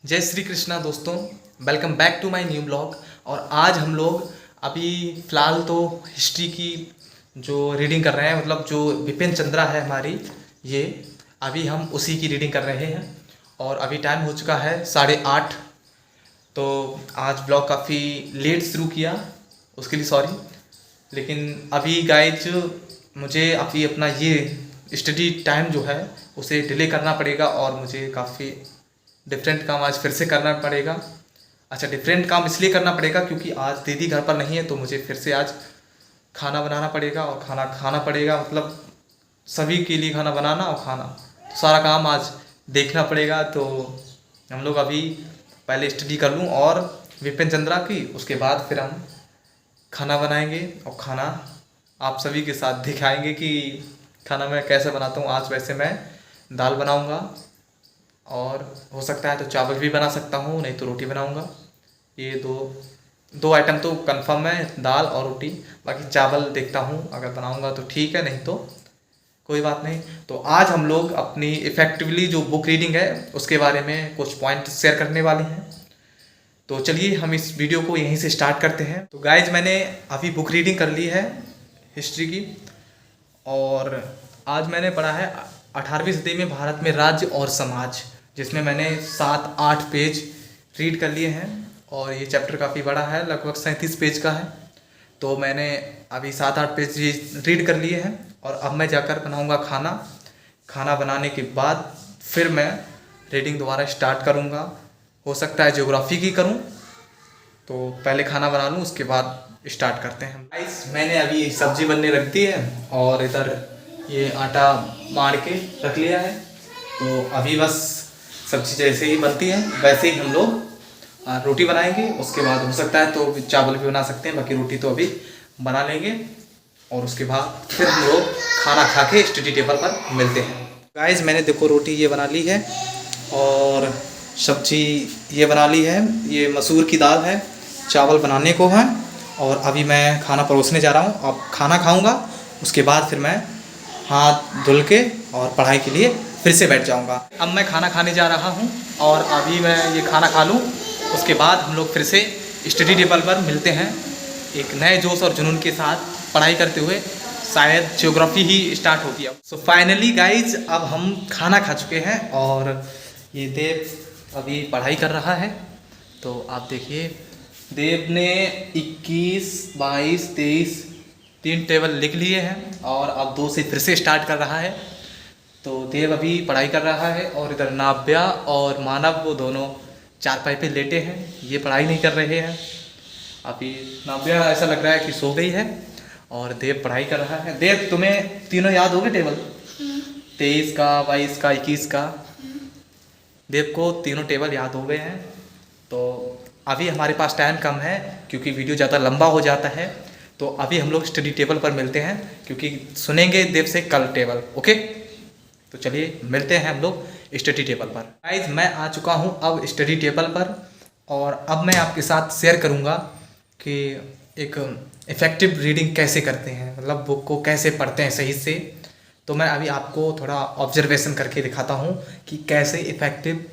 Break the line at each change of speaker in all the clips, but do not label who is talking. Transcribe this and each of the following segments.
जय श्री कृष्णा दोस्तों, welcome back to my new blog. और आज हम लोग अभी फ़िलहाल तो हिस्ट्री की जो रीडिंग कर रहे हैं, मतलब जो विपिन चंद्रा है हमारी, ये अभी हम उसी की रीडिंग कर रहे हैं। और अभी टाइम हो चुका है 8:30। तो आज ब्लॉग काफ़ी लेट शुरू किया, उसके लिए सॉरी। लेकिन अभी गाइज मुझे अभी अपना ये स्टडी टाइम जो है उसे डिले करना पड़ेगा और मुझे काफ़ी डिफरेंट काम आज फिर से करना पड़ेगा। अच्छा, डिफरेंट काम इसलिए करना पड़ेगा क्योंकि आज दीदी घर पर नहीं है, तो मुझे फिर से आज खाना बनाना पड़ेगा और खाना खाना पड़ेगा, मतलब सभी के लिए खाना बनाना और खाना, तो सारा काम आज देखना पड़ेगा। तो हम लोग अभी पहले स्टडी कर लूँ और विपिन चंद्रा की, उसके बाद फिर हम खाना बनाएंगे और खाना आप सभी के साथ दिखाएंगे कि खाना मैं कैसे बनाता हूँ। आज वैसे मैं दाल बनाऊँगा और हो सकता है तो चावल भी बना सकता हूँ, नहीं तो रोटी बनाऊँगा। ये दो आइटम तो कंफर्म है, दाल और रोटी। बाकी चावल देखता हूँ, अगर बनाऊँगा तो ठीक है, नहीं तो कोई बात नहीं। तो आज हम लोग अपनी इफ़ेक्टिवली जो बुक रीडिंग है उसके बारे में कुछ पॉइंट शेयर करने वाले हैं। तो चलिए हम इस वीडियो को यहीं से स्टार्ट करते हैं। तो गाइज मैंने अभी बुक रीडिंग कर ली है हिस्ट्री की, और आज मैंने पढ़ा है 18वीं सदी में भारत में राज्य और समाज, जिसमें मैंने 7-8 पेज रीड कर लिए हैं। और ये चैप्टर काफ़ी बड़ा है, लगभग 37 पेज का है। तो मैंने अभी 7-8 पेज रीड कर लिए हैं और अब मैं जाकर बनाऊंगा खाना। खाना बनाने के बाद फिर मैं रीडिंग दोबारा स्टार्ट करूंगा। हो सकता है ज्योग्राफी की करूं, तो पहले खाना बना लूं, उसके बाद स्टार्ट करते हैं। गाइस मैंने अभी सब्जी बनने रख दी है और इधर ये आटा मार के रख लिया है। तो अभी बस सब्जी जैसे ही बनती है वैसे ही हम लोग रोटी बनाएंगे। उसके बाद हो सकता है तो चावल भी बना सकते हैं, बाकी रोटी तो अभी बना लेंगे और उसके बाद फिर हम लोग खाना खा के स्टडी टेबल पर मिलते हैं। गाइस मैंने देखो रोटी ये बना ली है और सब्जी ये बना ली है। ये मसूर की दाल है, चावल बनाने को है और अभी मैं खाना परोसने जा रहा हूँ। अब खाना खाऊँगा, उसके बाद फिर मैं हाथ धुल के और पढ़ाई के लिए फिर से बैठ जाऊँगा। अब मैं खाना खाने जा रहा हूँ और अभी मैं ये खाना खा लूँ, उसके बाद हम लोग फिर से स्टडी टेबल पर मिलते हैं एक नए जोश और जुनून के साथ पढ़ाई करते हुए। शायद ज्योग्राफी ही स्टार्ट होती है। सो फाइनली गाइज अब हम खाना खा चुके हैं और ये देव अभी पढ़ाई कर रहा है। तो आप देखिए देव ने 21, 22, 23 3 टेबल लिख लिए हैं और अब 2 से फिर से स्टार्ट कर रहा है। तो देव अभी पढ़ाई कर रहा है और इधर नाव्या और मानव वो दोनों चारपाई पे लेटे हैं, ये पढ़ाई नहीं कर रहे हैं। अभी नाव्या ऐसा लग रहा है कि सो गई है और देव पढ़ाई कर रहा है। देव तुम्हें तीनों याद हो गए टेबल? 23 का, 22 का, 21 का। देव को तीनों टेबल याद हो गए हैं। तो अभी हमारे पास टाइम कम है क्योंकि वीडियो ज़्यादा लंबा हो जाता है। तो अभी हम लोग स्टडी टेबल पर मिलते हैं क्योंकि सुनेंगे देव से कल टेबल। ओके, तो चलिए मिलते हैं हम लोग स्टडी टेबल पर। गाइज मैं आ चुका हूँ अब स्टडी टेबल पर और अब मैं आपके साथ शेयर करूँगा कि एक इफ़ेक्टिव रीडिंग कैसे करते हैं, मतलब बुक को कैसे पढ़ते हैं सही से। तो मैं अभी आपको थोड़ा ऑब्जर्वेशन करके दिखाता हूँ कि कैसे इफ़ेक्टिव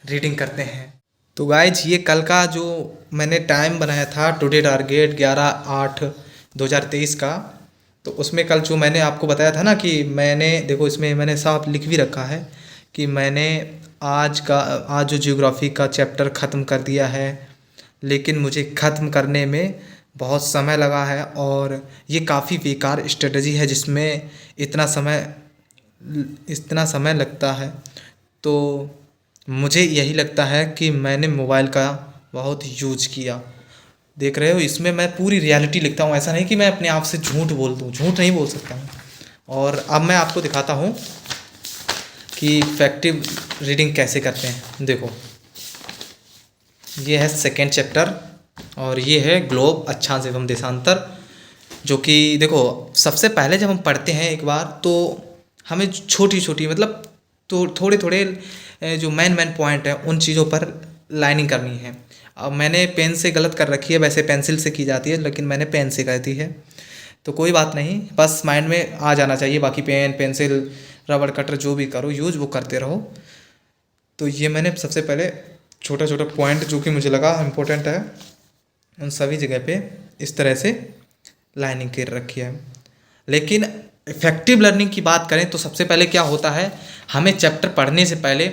रीडिंग करते हैं। तो गाइज ये कल का जो मैंने टाइम बनाया था, टुडे टारगेट 11/8/2023 का, तो उसमें कल जो मैंने आपको बताया था ना कि मैंने देखो इसमें मैंने साफ लिख भी रखा है कि मैंने आज जो ज्योग्राफी का चैप्टर ख़त्म कर दिया है, लेकिन मुझे ख़त्म करने में बहुत समय लगा है और ये काफ़ी बेकार स्ट्रेटजी है जिसमें इतना समय लगता है। तो मुझे यही लगता है कि मैंने मोबाइल का बहुत यूज किया। देख रहे हो इसमें मैं पूरी रियलिटी लिखता हूँ, ऐसा नहीं कि मैं अपने आप से झूठ बोल दूँ, झूठ नहीं बोल सकता हूँ। और अब मैं आपको दिखाता हूँ कि इफेक्टिव रीडिंग कैसे करते हैं। देखो ये है सेकेंड चैप्टर और ये है ग्लोब अक्षांश एवं देशांतर, जो कि देखो सबसे पहले जब हम पढ़ते हैं एक बार तो हमें छोटी छोटी मतलब तो थोड़े थोड़े जो मेन पॉइंट है उन चीज़ों पर लाइनिंग करनी है। अब मैंने पेन से गलत कर रखी है, वैसे पेंसिल से की जाती है लेकिन मैंने पेन से कर दी है। तो कोई बात नहीं, बस माइंड में आ जाना चाहिए। बाकी पेन, पेंसिल, रबड़ कटर जो भी करो यूज वो करते रहो। तो ये मैंने सबसे पहले छोटा छोटा पॉइंट जो कि मुझे लगा इम्पोर्टेंट है उन सभी जगह पे इस तरह से लाइनिंग कर रखी है। लेकिन इफेक्टिव लर्निंग की बात करें तो सबसे पहले क्या होता है, हमें चैप्टर पढ़ने से पहले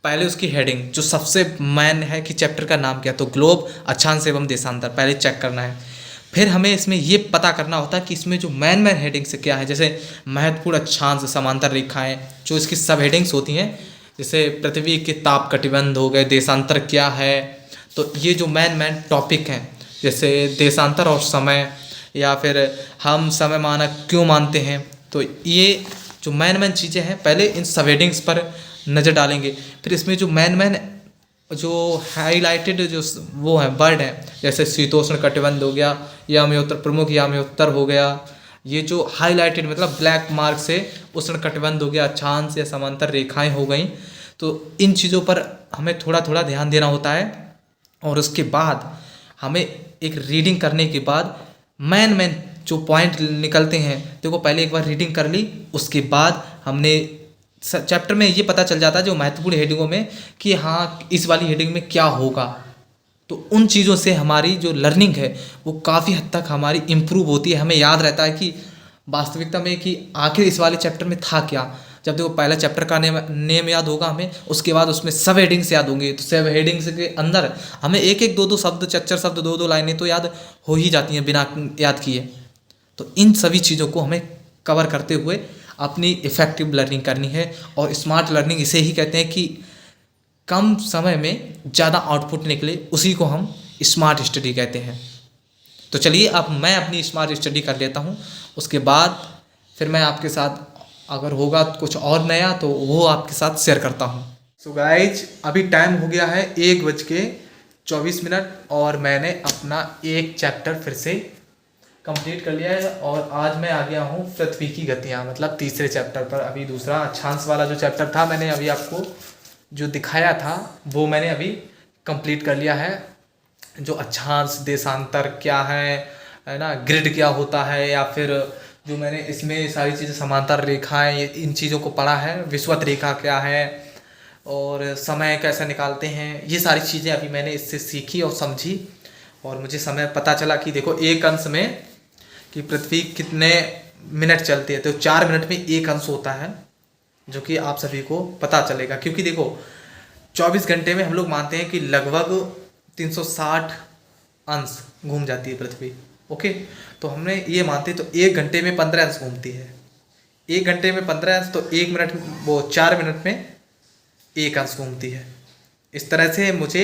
पहले उसकी हेडिंग जो सबसे मेन है कि चैप्टर का नाम क्या, तो ग्लोब, अक्षांश एवं देशांतर पहले चेक करना है। फिर हमें इसमें ये पता करना होता है कि इसमें जो मेन हेडिंग्स क्या है, जैसे महत्वपूर्ण अक्षांश, समांतर रेखाएं, जो इसकी सब हेडिंग्स होती हैं, जैसे पृथ्वी के ताप कटिबंध हो गए, देशांतर क्या है, तो ये जो मेन टॉपिक हैं, जैसे देशांतर और समय, या फिर हम समय मानक क्यों मानते हैं, तो ये जो मेन चीज़ें हैं पहले इन सब हेडिंग्स पर नज़र डालेंगे। फिर इसमें जो मेन जो हाईलाइटेड जो वो है वर्ड है, जैसे शीतोष्ण कटिबंध हो गया, यामी प्रमुख यामी उत्तर हो गया, ये जो हाईलाइटेड मतलब ब्लैक मार्क से उष्ण कटिबंध हो गया, अक्षांश या समांतर रेखाएं हो गई, तो इन चीज़ों पर हमें थोड़ा थोड़ा ध्यान देना होता है। और उसके बाद हमें एक रीडिंग करने के बाद मेन जो पॉइंट निकलते हैं, देखो पहले एक बार रीडिंग कर ली, उसके बाद हमने चैप्टर में ये पता चल जाता है जो महत्वपूर्ण हेडिंगों में कि हाँ इस वाली हेडिंग में क्या होगा, तो उन चीज़ों से हमारी जो लर्निंग है वो काफ़ी हद तक हमारी इम्प्रूव होती है। हमें याद रहता है कि वास्तविकता में कि आखिर इस वाले चैप्टर में था क्या। जब देखो पहला चैप्टर का नेम याद होगा हमें, उसके बाद उसमें सब हेडिंग्स याद होंगे, तो सब हेडिंग्स के अंदर हमें एक एक दो दो शब्द, चच्चर शब्द, दो दो लाइनें तो याद हो ही जाती हैं बिना याद किए। तो इन सभी चीज़ों को हमें कवर करते हुए अपनी इफ़ेक्टिव लर्निंग करनी है। और स्मार्ट लर्निंग इसे ही कहते हैं कि कम समय में ज़्यादा आउटपुट निकले, उसी को हम स्मार्ट स्टडी कहते हैं। तो चलिए अब मैं अपनी स्मार्ट स्टडी कर लेता हूँ, उसके बाद फिर मैं आपके साथ अगर होगा कुछ और नया तो वो आपके साथ शेयर करता हूँ। सो गाइज अभी टाइम हो गया है 1:24 और मैंने अपना एक चैप्टर फिर से कंप्लीट कर लिया है। और आज मैं आ गया हूँ पृथ्वी की गतियाँ, मतलब तीसरे चैप्टर पर। अभी दूसरा अक्षांश वाला जो चैप्टर था, मैंने अभी आपको जो दिखाया था वो मैंने अभी कंप्लीट कर लिया है। जो अक्षांश, देशांतर क्या है ना, ग्रिड क्या होता है, या फिर जो मैंने इसमें सारी चीज़ें, समांतर रेखाएं, इन चीज़ों को पढ़ा है। विषुवत रेखा क्या है और समय कैसे निकालते हैं, ये सारी चीज़ें अभी मैंने इससे सीखी और समझी। और मुझे समय पता चला कि देखो एक अंश में कि पृथ्वी कितने मिनट चलती है, तो 4 मिनट में एक अंश होता है, जो कि आप सभी को पता चलेगा। क्योंकि देखो 24 घंटे में हम लोग मानते हैं कि लगभग 360 अंश घूम जाती है पृथ्वी। ओके, तो हमने ये मानते तो 1 घंटे में 15 अंश घूमती है। 1 घंटे में 15 अंश, तो 1 मिनट, वो 4 मिनट में एक अंश घूमती है। इस तरह से मुझे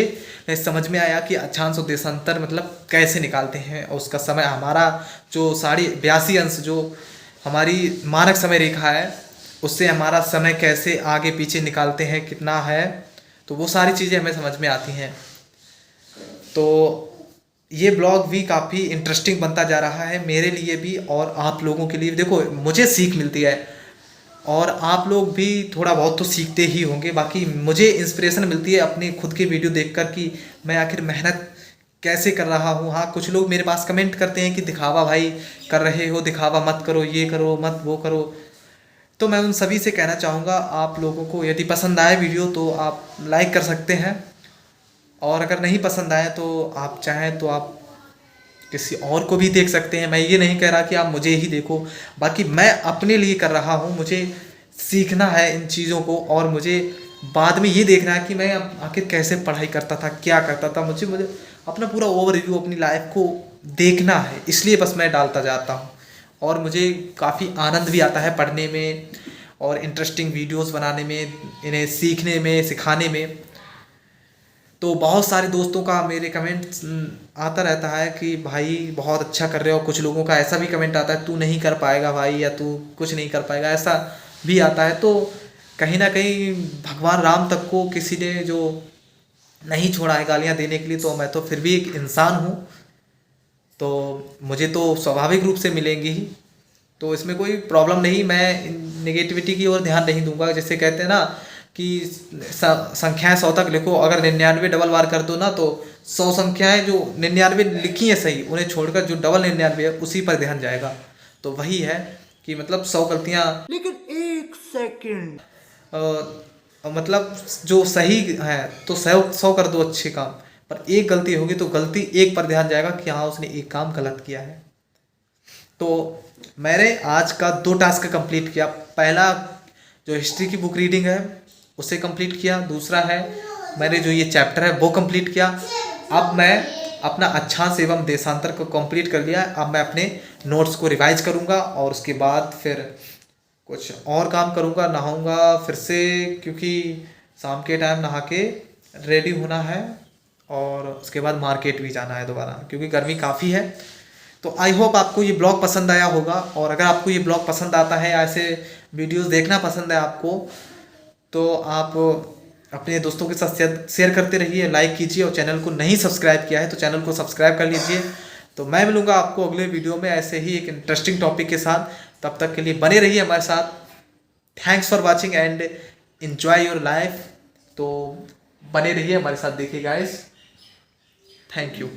समझ में आया कि अक्षांश और देशांतर मतलब कैसे निकालते हैं, और उसका समय, हमारा जो 82 अंश जो हमारी मानक समय रेखा है, उससे हमारा समय कैसे आगे पीछे निकालते हैं, कितना है, तो वो सारी चीज़ें हमें समझ में आती हैं। तो ये ब्लॉग भी काफ़ी इंटरेस्टिंग बनता जा रहा है मेरे लिए भी और आप लोगों के लिए भी। देखो मुझे सीख मिलती है और आप लोग भी थोड़ा बहुत तो सीखते ही होंगे। बाकी मुझे इंस्पिरेशन मिलती है अपनी खुद की वीडियो देखकर कि मैं आखिर मेहनत कैसे कर रहा हूँ। हाँ, कुछ लोग मेरे पास कमेंट करते हैं कि दिखावा भाई कर रहे हो, दिखावा मत करो, ये करो मत, वो करो। तो मैं उन सभी से कहना चाहूँगा, आप लोगों को यदि पसंद आए वीडियो तो आप लाइक कर सकते हैं, और अगर नहीं पसंद आए तो आप चाहें तो आप किसी और को भी देख सकते हैं। मैं ये नहीं कह रहा कि आप मुझे ही देखो, बाकी मैं अपने लिए कर रहा हूँ। मुझे सीखना है इन चीज़ों को, और मुझे बाद में ये देखना है कि मैं आखिर कैसे पढ़ाई करता था, क्या करता था। मुझे अपना पूरा ओवरव्यू, अपनी लाइफ को देखना है, इसलिए बस मैं डालता जाता हूँ। और मुझे काफ़ी आनंद भी आता है पढ़ने में और इंटरेस्टिंग वीडियोस बनाने में, इन्हें सीखने में, सिखाने में। तो बहुत सारे दोस्तों का मेरे कमेंट्स आता रहता है कि भाई बहुत अच्छा कर रहे हो। कुछ लोगों का ऐसा भी कमेंट आता है तू नहीं कर पाएगा भाई, या तू कुछ नहीं कर पाएगा, ऐसा भी आता है। तो कहीं ना कहीं भगवान राम तक को किसी ने जो नहीं छोड़ा है गालियाँ देने के लिए, तो मैं तो फिर भी एक इंसान हूँ, तो मुझे तो स्वाभाविक रूप से मिलेंगी ही, तो इसमें कोई प्रॉब्लम नहीं। मैं नेगेटिविटी की ओर ध्यान नहीं दूंगा। जैसे कहते हैं ना कि संख्याएं 100 तक लिखो, अगर 99 डबल बार कर दो ना, तो 100 संख्याएं जो 99 लिखी है सही, उन्हें छोड़कर जो डबल 99 है उसी पर ध्यान जाएगा। तो वही है कि मतलब 100 गलतियाँ, लेकिन 1 सेकंड मतलब जो सही है तो 100 कर दो अच्छे काम, पर एक गलती होगी तो गलती एक पर ध्यान जाएगा कि हाँ उसने एक काम गलत किया है। तो मैंने आज का 2 टास्क कंप्लीट किया। पहला जो हिस्ट्री की बुक रीडिंग है उसे कंप्लीट किया, दूसरा है मैंने जो ये चैप्टर है वो कंप्लीट किया। अब मैं अपना अक्षांश एवं देशांतर को कंप्लीट कर लिया। अब मैं अपने नोट्स को रिवाइज करूँगा और उसके बाद फिर कुछ और काम करूँगा, नहाऊँगा फिर से, क्योंकि शाम के टाइम नहा के रेडी होना है और उसके बाद मार्केट भी जाना है दोबारा, क्योंकि गर्मी काफ़ी है। तो आई होप आपको ये ब्लॉग पसंद आया होगा, और अगर आपको ये ब्लॉग पसंद आता है, ऐसे वीडियोस देखना पसंद है आपको, तो आप अपने दोस्तों के साथ शेयर करते रहिए, लाइक कीजिए, और चैनल को नहीं सब्सक्राइब किया है तो चैनल को सब्सक्राइब कर लीजिए। तो मैं मिलूँगा आपको अगले वीडियो में ऐसे ही एक इंटरेस्टिंग टॉपिक के साथ। तब तक के लिए बने रहिए हमारे साथ। Thanks for watching and enjoy your life. तो बने रहिए हमारे साथ, देखिए गाइस। Thank you.